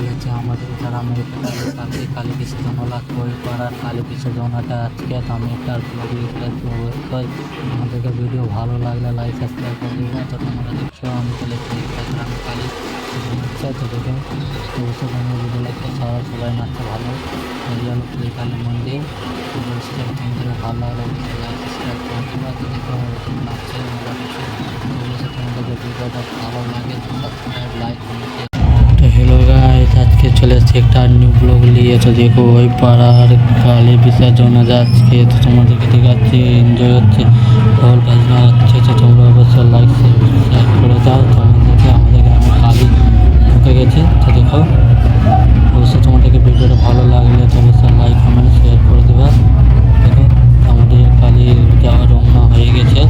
চলেছে আমাদের গ্রামের কালকে কালী বিসর্জন হলো ওই পাড়ার কালী বিসর্জনটা আজকে তো আমি একটা ব্লগ অবশ্যই আমাদেরকে ভিডিও ভালো লাগলে লাইক সাবস্ক্রাইব করে দেবো। তো তোমরা দেখছো আমি চলেছি একটা গ্রামে কালী হচ্ছে, তো দেখে অবশ্যই তোমরা ভিডিও লাগছে সবাই নাচছে ভালো এই হলো কালী মন্দির। অবশ্যই তোমাদের ভালো লাগলে অবশ্যই লাইক সাবস্ক্রাইব করে দেবো। তো দেখো নাচছে মজা করছে, অবশ্যই তোমাদের ভিডিওটা ভালো লাগে তো সাবস্ক্রাইব লাইক কমেন্ট। তো হ্যালো গাইস, আজকে চলে এসেছি একটা নিউ ব্লগ নিয়ে। তো দেখো ওই পাড়ার কালী বিসর্জন আজকে, তো তোমাদেরকে দেখাচ্ছি এনজয় হচ্ছে, ঢোল বাজনা হচ্ছে। তো তোমরা অবশ্যই লাইক শেয়ার করে দাও। তোমাদেরকে আমাদের গ্রামে কালী ঢুকে গেছে, তো দেখো অবশ্যই তোমাদেরকে ভিডিওটা ভালো লাগলে তো অবশ্যই লাইক কমেন্ট শেয়ার করে দেবা। দেখো আমাদের কালী যাওয়া রওনা হয়ে গেছে।